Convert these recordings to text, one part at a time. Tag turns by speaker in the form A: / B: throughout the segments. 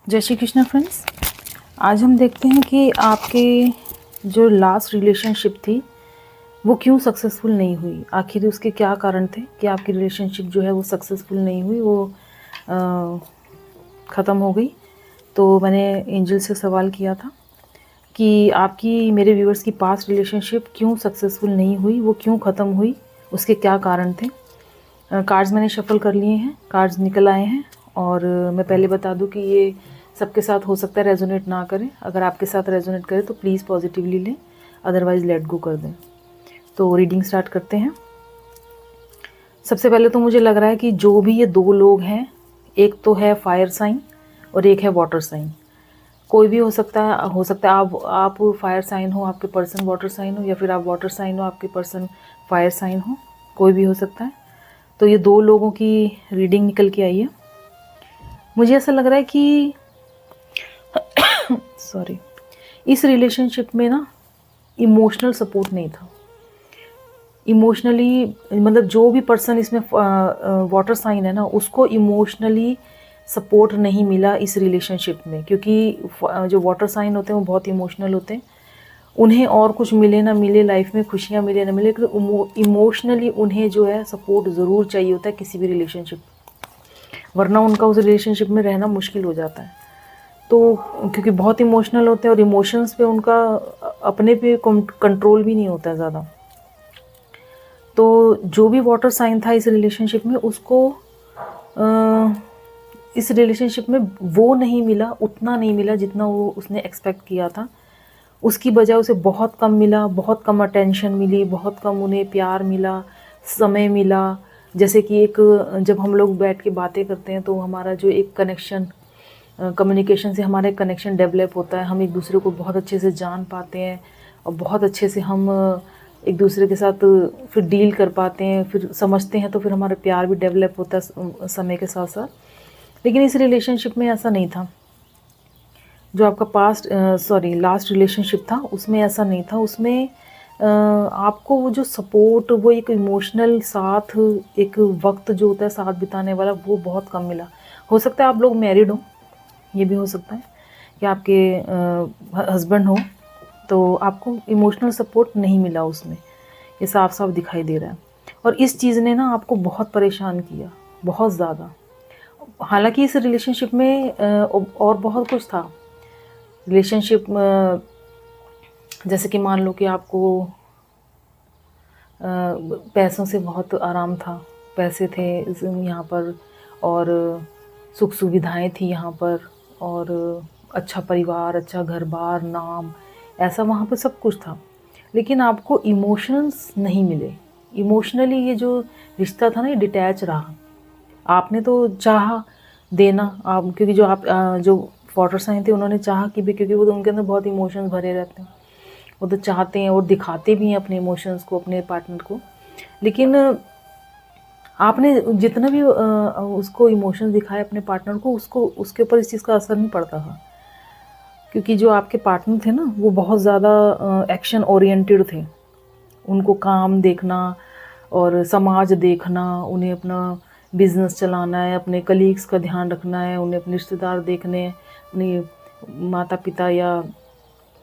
A: जय श्री कृष्ण फ्रेंड्स। आज हम देखते हैं कि आपके जो लास्ट रिलेशनशिप थी वो क्यों सक्सेसफुल नहीं हुई। आखिर उसके क्या कारण थे कि आपकी रिलेशनशिप जो है वो सक्सेसफुल नहीं हुई, वो ख़त्म हो गई। तो मैंने एंजल से सवाल किया था कि आपकी, मेरे व्यूअर्स की पास्ट रिलेशनशिप क्यों सक्सेसफुल नहीं हुई, वो क्यों ख़त्म हुई, उसके क्या कारण थे। कार्ड्स मैंने शफल कर लिए हैं, कार्ड्स निकल आए हैं। और मैं पहले बता दूं कि ये सबके साथ हो सकता है रेजोनेट ना करें। अगर आपके साथ रेजोनेट करे तो प्लीज़ पॉजिटिवली लें, अदरवाइज़ लेट गो कर दें। तो रीडिंग स्टार्ट करते हैं। सबसे पहले तो मुझे लग रहा है कि जो भी ये दो लोग हैं, एक तो है फायर साइन और एक है वाटर साइन। कोई भी हो सकता है, आप फायर साइन हो, आपके पर्सन वाटर साइन हो, या फिर आप वाटर साइन हो, आपके पर्सन फायर साइन हो, कोई भी हो सकता है। तो ये दो लोगों की रीडिंग निकल के आई है। मुझे ऐसा लग रहा है कि सॉरी, इस रिलेशनशिप में ना इमोशनल सपोर्ट नहीं था। इमोशनली मतलब जो भी पर्सन इसमें वाटर साइन है ना, उसको इमोशनली सपोर्ट नहीं मिला इस रिलेशनशिप में, क्योंकि जो वाटर साइन होते हैं वो बहुत इमोशनल होते हैं। उन्हें और कुछ मिले ना मिले, लाइफ में खुशियाँ मिले ना मिले, लेकिन इमोशनली उन्हें जो है सपोर्ट ज़रूर चाहिए होता है किसी भी रिलेशनशिप, वरना उनका उस रिलेशनशिप में रहना मुश्किल हो जाता है। तो क्योंकि बहुत इमोशनल होते हैं और इमोशंस पे उनका अपने पे कंट्रोल भी नहीं होता है ज़्यादा। तो जो भी वाटर साइन था इस रिलेशनशिप में, उसको इस रिलेशनशिप में वो नहीं मिला, उतना नहीं मिला जितना वो उसने एक्सपेक्ट किया था। उसकी बजाय उसे बहुत कम मिला, बहुत कम अटेंशन मिली, बहुत कम उन्हें प्यार मिला, समय मिला। जैसे कि एक, जब हम लोग बैठ के बातें करते हैं तो हमारा जो एक कनेक्शन, कम्युनिकेशन से हमारा एक कनेक्शन डेवलप होता है, हम एक दूसरे को बहुत अच्छे से जान पाते हैं और बहुत अच्छे से हम एक दूसरे के साथ फिर डील कर पाते हैं, फिर समझते हैं, तो फिर हमारा प्यार भी डेवलप होता है समय के साथ साथ। लेकिन इस रिलेशनशिप में ऐसा नहीं था। जो आपका लास्ट रिलेशनशिप था उसमें ऐसा नहीं था। उसमें आपको वो जो सपोर्ट, वो एक इमोशनल साथ, एक वक्त जो होता है साथ बिताने वाला, वो बहुत कम मिला। हो सकता है आप लोग मैरिड हो, ये भी हो सकता है कि आपके हस्बैंड हो, तो आपको इमोशनल सपोर्ट नहीं मिला उसमें, ये साफ साफ दिखाई दे रहा है। और इस चीज़ ने ना आपको बहुत परेशान किया, बहुत ज़्यादा। हालांकि इस रिलेशनशिप में और बहुत कुछ था। रिलेशनशिप जैसे कि मान लो कि आपको पैसों से बहुत आराम था, पैसे थे यहाँ पर, और सुख सुविधाएं थी यहाँ पर, और अच्छा परिवार, अच्छा घर बार, नाम, ऐसा वहाँ पर सब कुछ था। लेकिन आपको इमोशंस नहीं मिले। इमोशनली ये जो रिश्ता था ना, ये डिटैच रहा। आपने तो चाहा देना, आप, क्योंकि जो आप जो वाटर साइन थे उन्होंने चाहा कि भी, क्योंकि वो तो उनके अंदर बहुत इमोशंस भरे रहते हैं, वो तो चाहते हैं और दिखाते भी हैं अपने इमोशंस को अपने पार्टनर को। लेकिन आपने जितना भी उसको इमोशंस दिखाए अपने पार्टनर को, उसको उसके ऊपर इस चीज़ का असर नहीं पड़ता था, क्योंकि जो आपके पार्टनर थे ना, वो बहुत ज़्यादा एक्शन ओरिएंटेड थे। उनको काम देखना और समाज देखना, उन्हें अपना बिजनेस चलाना है, अपने कलीग्स का ध्यान रखना है, उन्हें अपने रिश्तेदार देखने, अपने माता पिता या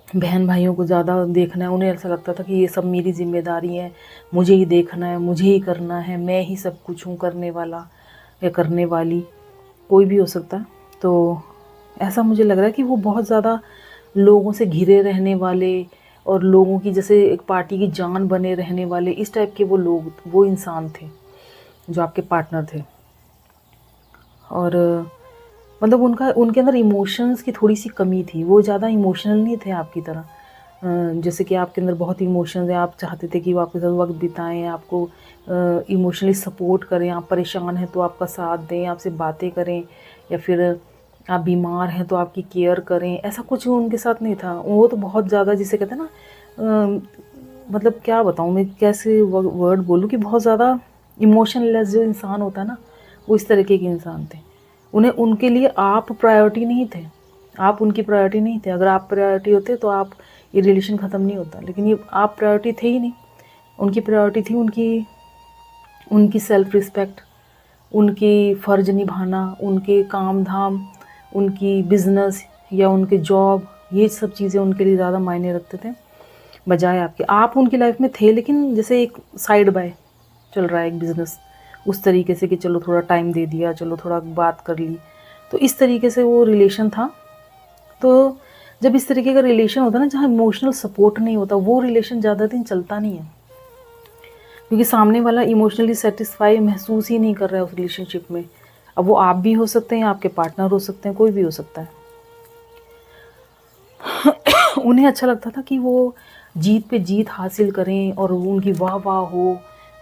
A: बहन भाइयों को ज़्यादा देखना है। उन्हें ऐसा लगता था कि ये सब मेरी जिम्मेदारी है, मुझे ही देखना है, मुझे ही करना है, मैं ही सब कुछ हूँ करने वाला या करने वाली, कोई भी हो सकता है। तो ऐसा मुझे लग रहा है कि वो बहुत ज़्यादा लोगों से घिरे रहने वाले और लोगों की जैसे एक पार्टी की जान बने रहने वाले, इस टाइप के वो लोग, वो इंसान थे जो आपके पार्टनर थे। और मतलब उनके अंदर इमोशंस की थोड़ी सी कमी थी। वो ज़्यादा इमोशनल नहीं थे आपकी तरह। जैसे कि आपके अंदर बहुत इमोशंस हैं, आप चाहते थे कि वो आपके साथ वक्त बिताएं, आपको इमोशनली सपोर्ट करें, आप परेशान हैं तो आपका साथ दें, आपसे बातें करें, या फिर आप बीमार हैं तो आपकी केयर करें। ऐसा कुछ उनके साथ नहीं था। वो तो बहुत ज़्यादा, जिसे कहते हैं ना, मतलब क्या बताऊँ मैं, कैसे वर्ड बोलूँ, कि बहुत ज़्यादा इमोशनलेस जो इंसान होता है ना, वो इस तरीके के इंसान थे। उन्हें, उनके लिए आप प्रायोरिटी नहीं थे, आप उनकी प्रायोरिटी नहीं थे। अगर आप प्रायोरिटी होते तो आप, ये रिलेशन ख़त्म नहीं होता। लेकिन ये आप प्रायोरिटी थे ही नहीं। उनकी प्रायोरिटी थी उनकी उनकी सेल्फ रिस्पेक्ट, उनकी फ़र्ज निभाना, उनके काम धाम, उनकी बिज़नेस या उनके जॉब, ये सब चीज़ें उनके लिए ज़्यादा मायने रखते थे बजाय आपके। आप उनकी लाइफ में थे, लेकिन जैसे एक साइड बाय चल रहा है एक बिज़नेस, उस तरीके से कि चलो थोड़ा टाइम दे दिया, चलो थोड़ा बात कर ली, तो इस तरीके से वो रिलेशन था। तो जब इस तरीके का रिलेशन होता है ना, जहाँ इमोशनल सपोर्ट नहीं होता, वो रिलेशन ज़्यादा दिन चलता नहीं है, क्योंकि सामने वाला इमोशनली सेटिस्फाई महसूस ही नहीं कर रहा है उस रिलेशनशिप में। अब वो आप भी हो सकते हैं, आपके पार्टनर हो सकते हैं, कोई भी हो सकता है। उन्हें अच्छा लगता था कि वो जीत पे जीत हासिल करें और उनकी वाह वाह हो,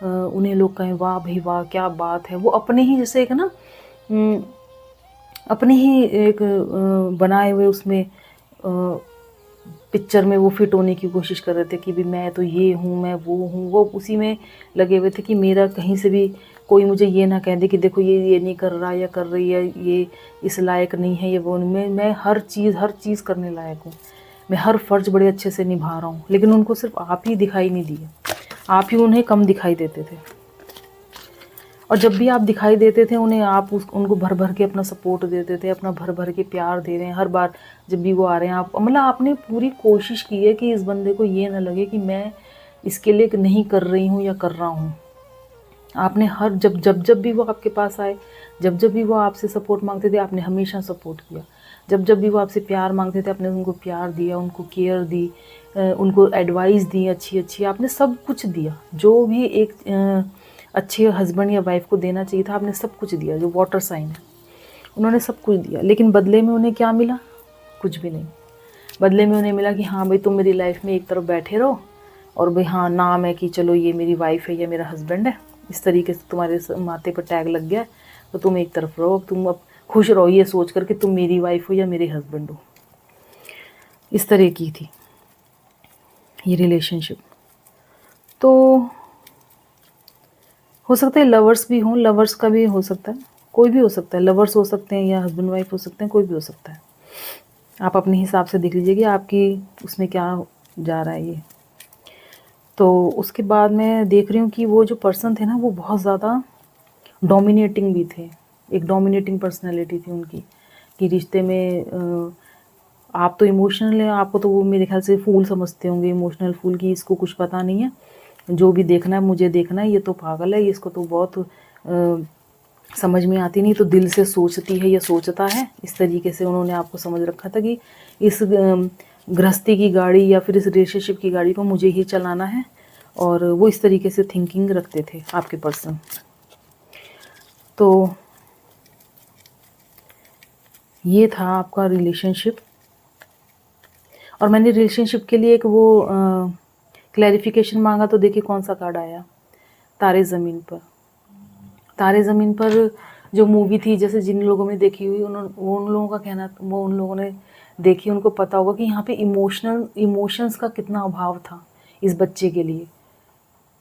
A: उन्हें लोग कहें वाह भाई वाह क्या बात है। वो अपने ही जैसे एक ना अपने ही एक बनाए हुए उसमें पिक्चर में वो फिट होने की कोशिश कर रहे थे कि भी मैं तो ये हूँ, मैं वो हूँ। वो उसी में लगे हुए थे कि मेरा कहीं से भी कोई मुझे ये ना कह दे कि देखो ये नहीं कर रहा या कर रही है, ये इस लायक नहीं है, ये वो नहीं। मैं हर चीज़ करने लायक हूँ, मैं हर फ़र्ज़ बड़े अच्छे से निभा रहा हूँ। लेकिन उनको सिर्फ आप ही दिखाई नहीं दिए, आप ही उन्हें कम दिखाई देते थे। और जब भी आप दिखाई देते थे उन्हें, आप उनको भर भर के अपना सपोर्ट देते थे, अपना भर भर के प्यार दे रहे हैं हर बार जब भी वो आ रहे हैं। आप मतलब आपने पूरी कोशिश की है कि इस बंदे को ये ना लगे कि मैं इसके लिए नहीं कर रही हूँ या कर रहा हूँ। आपने हर जब भी वो आपके पास आए, जब भी वो आपसे सपोर्ट मांगते थे, आपने हमेशा सपोर्ट किया। जब भी वो आपसे प्यार मांगते थे, आपने उनको प्यार दिया, उनको केयर दी, उनको एडवाइस दी अच्छी आपने सब कुछ दिया। जो भी एक अच्छे हस्बैंड या वाइफ को देना चाहिए था, आपने सब कुछ दिया। जो वाटर साइन है, उन्होंने सब कुछ दिया, लेकिन बदले में उन्हें क्या मिला? कुछ भी नहीं। बदले में उन्हें मिला कि हाँ भाई तुम मेरी लाइफ में एक तरफ बैठे रहो, और भाई हाँ नाम है कि चलो ये मेरी वाइफ है या मेरा हस्बैंड है, इस तरीके से तुम्हारे माथे पर टैग लग गया, तो तुम एक तरफ रहो, तुम अब खुश रहो ये सोच कर कि तुम मेरी वाइफ हो या मेरे हस्बैंड हो। इस तरह की थी ये रिलेशनशिप। तो हो सकता है लवर्स भी हों, लवर्स का भी हो सकता है, कोई भी हो सकता है, लवर्स हो सकते हैं या हस्बैंड वाइफ हो सकते हैं, कोई भी हो सकता है। आप अपने हिसाब से देख लीजिए कि आपकी उसमें क्या जा रहा है ये। तो उसके बाद मैं देख रही हूँ कि वो जो पर्सन थे ना, वो बहुत ज़्यादा डोमिनेटिंग भी थे। एक डोमिनेटिंग पर्सनैलिटी थी उनकी कि रिश्ते में आप तो इमोशनल हैं, आपको तो वो मेरे ख्याल से फूल समझते होंगे, इमोशनल फूल, की इसको कुछ पता नहीं है, जो भी देखना है मुझे देखना है, ये तो पागल है, इसको तो बहुत समझ में आती नहीं, तो दिल से सोचती है या सोचता है। इस तरीके से उन्होंने आपको समझ रखा था कि इस गृहस्थी की गाड़ी या फिर इस रिलेशनशिप की गाड़ी को मुझे ही चलाना है, और वो इस तरीके से थिंकिंग रखते थे आपके पर्सन। तो ये था आपका रिलेशनशिप। और मैंने रिलेशनशिप के लिए एक वो क्लैरिफिकेशन मांगा, तो देखिए कौन सा कार्ड आया, तारे ज़मीन पर। तारे ज़मीन पर जो मूवी थी, जैसे जिन लोगों ने देखी हुई उन लोगों का कहना, वो उन लोगों ने देखी, उनको पता होगा कि यहाँ पे इमोशंस का कितना अभाव था इस बच्चे के लिए।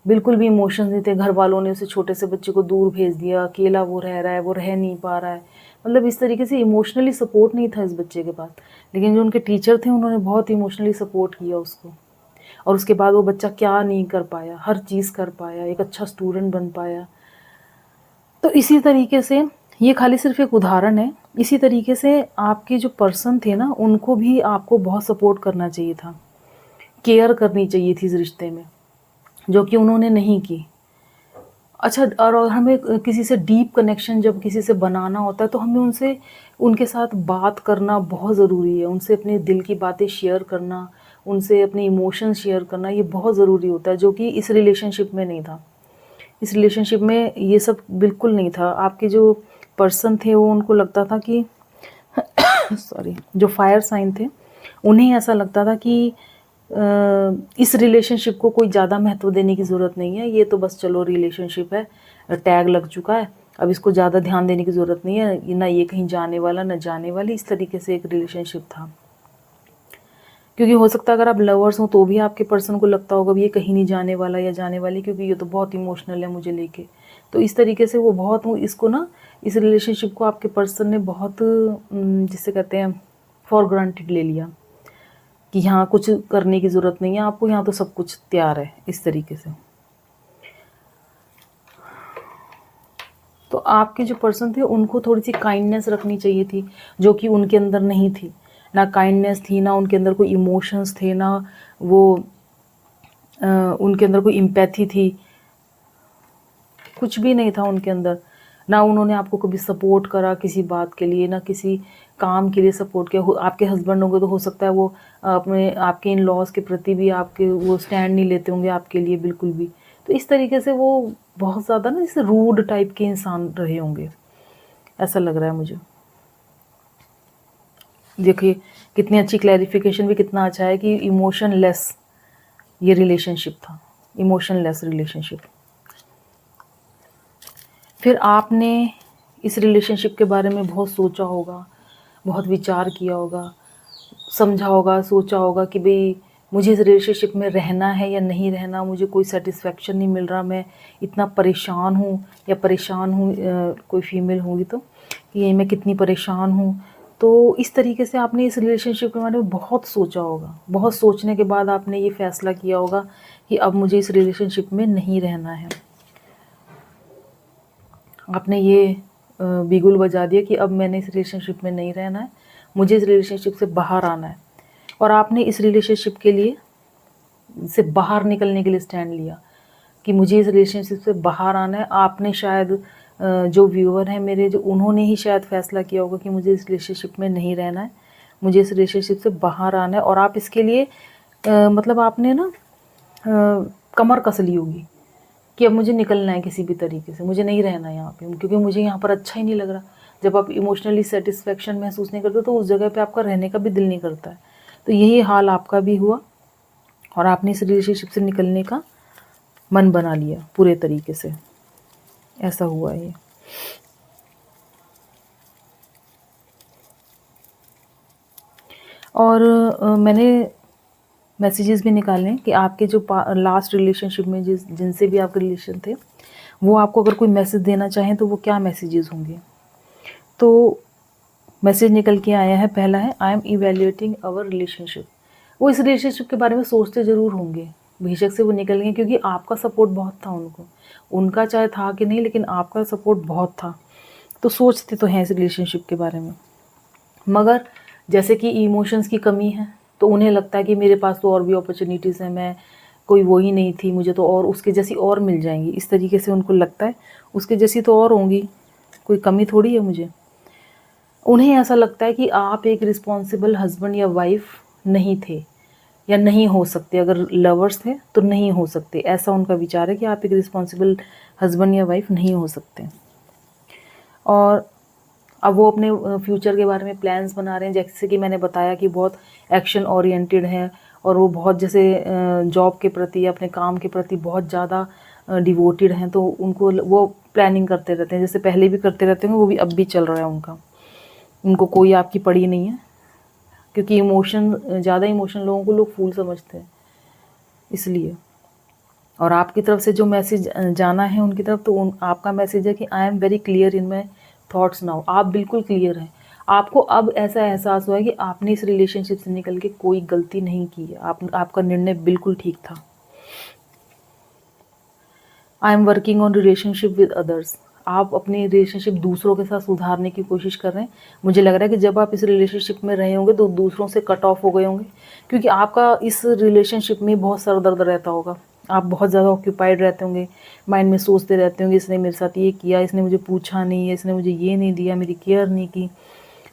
A: बिल्कुल भी इमोशंस नहीं थे। घर वालों ने उसे छोटे से बच्चे को दूर भेज दिया, अकेला वो रह रहा है, वो रह नहीं पा रहा है, मतलब इस तरीके से इमोशनली सपोर्ट नहीं था इस बच्चे के पास। लेकिन जो उनके टीचर थे उन्होंने बहुत इमोशनली सपोर्ट किया उसको, और उसके बाद वो बच्चा क्या नहीं कर पाया, हर चीज़ कर पाया, एक अच्छा स्टूडेंट बन पाया। तो इसी तरीके से ये खाली सिर्फ एक उदाहरण है। इसी तरीके से आपके जो पर्सन थे ना, उनको भी आपको बहुत सपोर्ट करना चाहिए था, केयर करनी चाहिए थी इस रिश्ते में, जो कि उन्होंने नहीं की। अच्छा, और हमें किसी से डीप कनेक्शन जब किसी से बनाना होता है, तो हमें उनके साथ बात करना बहुत ज़रूरी है। उनसे अपने दिल की बातें शेयर करना, उनसे अपने इमोशन शेयर करना, ये बहुत ज़रूरी होता है, जो कि इस रिलेशनशिप में नहीं था। इस रिलेशनशिप में ये सब बिल्कुल नहीं था। आपके जो पर्सन थे वो, उनको लगता था कि सॉरी, जो फायर साइन थे उन्हें ऐसा लगता था कि इस रिलेशनशिप को कोई ज़्यादा महत्व देने की ज़रूरत नहीं है, ये तो बस चलो रिलेशनशिप है, टैग लग चुका है, अब इसको ज़्यादा ध्यान देने की ज़रूरत नहीं है, ना ये कहीं जाने वाला ना जाने वाली, इस तरीके से एक रिलेशनशिप था। क्योंकि हो सकता है अगर आप लवर्स हो तो भी आपके पर्सन को लगता होगा भी ये कहीं नहीं जाने वाला या जाने वाली, क्योंकि ये तो बहुत इमोशनल है मुझे लेके। तो इस तरीके से वो बहुत इसको ना, इस रिलेशनशिप को आपके पर्सन ने बहुत जिसे कहते हैं फॉर ग्रांटेड ले लिया कि यहाँ कुछ करने की ज़रूरत नहीं है आपको, यहाँ तो सब कुछ तैयार है, इस तरीके से। तो आपके जो पर्सन थे उनको थोड़ी सी काइंडनेस रखनी चाहिए थी, जो कि उनके अंदर नहीं थी। ना काइंडनेस थी, ना उनके अंदर कोई इमोशंस थे, ना वो उनके अंदर कोई इम्पैथी थी, कुछ भी नहीं था उनके अंदर। ना उन्होंने आपको कभी सपोर्ट करा किसी बात के लिए, ना किसी काम के लिए सपोर्ट किया। आपके हस्बैंड होंगे तो हो सकता है वो अपने आपके इन लॉज के प्रति भी आपके वो स्टैंड नहीं लेते होंगे आपके लिए बिल्कुल भी। तो इस तरीके से वो बहुत ज़्यादा ना जैसे रूड टाइप के इंसान रहे होंगे, ऐसा लग रहा है मुझे। देखिए कितनी अच्छी क्लैरिफिकेशन भी, कितना अच्छा है कि इमोशनलेस ये रिलेशनशिप था, इमोशनलेस रिलेशनशिप। फिर आपने इस रिलेशनशिप के बारे में बहुत सोचा होगा, बहुत विचार किया होगा, समझा होगा, सोचा होगा कि भाई मुझे इस रिलेशनशिप में रहना है या नहीं रहना, मुझे कोई सेटिस्फेक्शन नहीं मिल रहा, मैं इतना परेशान हूँ या परेशान हूँ, कोई फीमेल होंगी तो ये मैं कितनी परेशान हूँ। तो इस तरीके से आपने इस रिलेशनशिप के बारे में बहुत सोचा होगा। बहुत सोचने के बाद आपने ये फ़ैसला किया होगा कि अब मुझे इस रिलेशनशिप में नहीं रहना है। आपने ये बिगुल बजा दिया कि अब मैंने इस रिलेशनशिप में नहीं रहना है, मुझे इस रिलेशनशिप से बाहर आना है। और आपने इस रिलेशनशिप के लिए से बाहर निकलने के लिए स्टैंड लिया कि मुझे इस रिलेशनशिप से बाहर आना है। आपने शायद जो व्यूअर हैं मेरे, जो उन्होंने ही शायद फ़ैसला किया होगा कि मुझे इस रिलेशनशिप में नहीं रहना है, मुझे इस रिलेशनशिप से बाहर आना है। और आप इसके लिए मतलब आपने ना कमर कस ली होगी कि अब मुझे निकलना है किसी भी तरीके से, मुझे नहीं रहना है यहाँ पे, क्योंकि मुझे यहाँ पर अच्छा ही नहीं लग रहा। जब आप इमोशनली सेटिस्फेक्शन महसूस नहीं करते तो उस जगह पे आपका रहने का भी दिल नहीं करता है। तो यही हाल आपका भी हुआ और आपने इस रिलेशनशिप से निकलने का मन बना लिया पूरे तरीके से, ऐसा हुआ ये। और मैंने मैसेजेस भी निकाले कि आपके जो लास्ट रिलेशनशिप में जिनसे भी आपके रिलेशन थे, वो आपको अगर कोई मैसेज देना चाहें तो वो क्या मैसेजेस होंगे। तो मैसेज निकल के आया है, पहला है I am evaluating our relationship. वो इस रिलेशनशिप के बारे में सोचते ज़रूर होंगे, बेशक से वो निकल गए, क्योंकि आपका सपोर्ट बहुत था उनको, उनका चाहे था कि नहीं लेकिन आपका सपोर्ट बहुत था। तो सोचते तो हैं इस रिलेशनशिप के बारे में, मगर जैसे कि इमोशंस की कमी है तो उन्हें लगता है कि मेरे पास तो और भी अपॉर्चुनिटीज़ हैं, मैं कोई वो ही नहीं थी, मुझे तो और उसके जैसी और मिल जाएंगी, इस तरीके से उनको लगता है उसके जैसी तो और होंगी, कोई कमी थोड़ी है मुझे। उन्हें ऐसा लगता है कि आप एक रिस्पॉन्सिबल हस्बैंड या वाइफ नहीं थे या नहीं हो सकते, अगर लवर्स थे तो नहीं हो सकते, ऐसा उनका विचार है कि आप एक रिस्पॉन्सिबल हस्बैंड या वाइफ नहीं हो सकते। और अब वो अपने फ्यूचर के बारे में प्लान्स बना रहे हैं, जैसे कि मैंने बताया कि बहुत एक्शन ओरिएंटेड है और वो बहुत जैसे जॉब के प्रति या अपने काम के प्रति बहुत ज़्यादा डिवोटेड हैं। तो उनको वो प्लानिंग करते रहते हैं, जैसे पहले भी करते रहते हैं, वो भी अब भी चल रहा है उनका, उनको कोई आपकी पड़ी नहीं है, क्योंकि इमोशन, ज़्यादा इमोशन लोगों को लोग फूल समझते हैं इसलिए। और आपकी तरफ से जो मैसेज जाना है उनकी तरफ, तो आपका मैसेज है कि I am very clear in my thoughts now. आप बिल्कुल क्लियर हैं, आपको अब ऐसा एहसास हुआ है कि आपने इस रिलेशनशिप से निकल के कोई गलती नहीं की है, आपका निर्णय बिल्कुल ठीक था। I am working on relationship with others. आप अपनी रिलेशनशिप दूसरों के साथ सुधारने की कोशिश कर रहे हैं। मुझे लग रहा है कि जब आप इस रिलेशनशिप में रहे होंगे तो दूसरों से कट ऑफ हो गए होंगे, क्योंकि आपका इस रिलेशनशिप में बहुत सर दर्द रहता होगा, आप बहुत ज़्यादा ऑक्यूपाइड रहते होंगे, माइंड में सोचते रहते होंगे इसने मेरे साथ ये किया, इसने मुझे पूछा नहीं, इसने मुझे ये नहीं दिया, मेरी केयर नहीं की।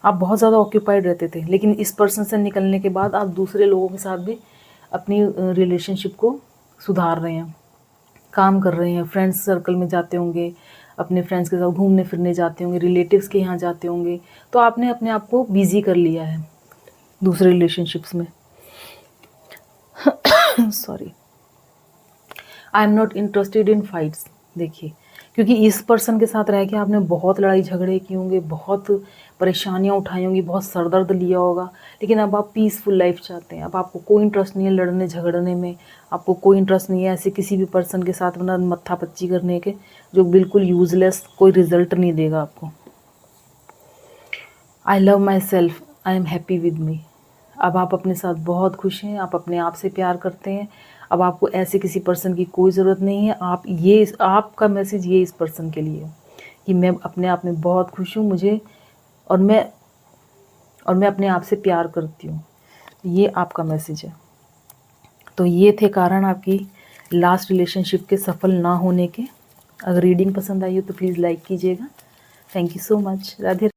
A: आप बहुत ज़्यादा ऑक्यूपाइड रहते थे, लेकिन इस पर्सन से निकलने के बाद आप दूसरे लोगों के साथ भी अपनी रिलेशनशिप को सुधार रहे हैं, काम कर रहे हैं, फ्रेंड्स सर्कल में जाते होंगे, अपने फ्रेंड्स के साथ घूमने फिरने जाते होंगे, रिलेटिव्स के यहाँ जाते होंगे। तो आपने अपने आप को बिजी कर लिया है दूसरे रिलेशनशिप्स में। Sorry, I am not interested in fights. देखिए, क्योंकि इस पर्सन के साथ रह के आपने बहुत लड़ाई झगड़े किए होंगे, बहुत परेशानियां उठाई होंगी, बहुत सरदर्द लिया होगा, लेकिन अब आप पीसफुल लाइफ चाहते हैं। अब आपको कोई इंटरेस्ट नहीं है लड़ने झगड़ने में, आपको कोई इंटरेस्ट नहीं है ऐसे किसी भी पर्सन के साथ अपना मत्था पच्ची करने के, जो बिल्कुल यूजलेस, कोई रिजल्ट नहीं देगा आपको। I love my self, I am happy with me. अब आप अपने साथ बहुत खुश हैं, आप अपने आप से प्यार करते हैं। अब आपको ऐसे किसी पर्सन की कोई ज़रूरत नहीं है। आपका मैसेज ये इस पर्सन के लिए, कि मैं अपने आप में बहुत खुश हूँ, मुझे और मैं अपने आप से प्यार करती हूँ। ये आपका मैसेज है। तो ये थे कारण आपकी लास्ट रिलेशनशिप के सफल ना होने के। अगर रीडिंग पसंद आई हो तो प्लीज़ लाइक कीजिएगा। Thank you so much. Radhe.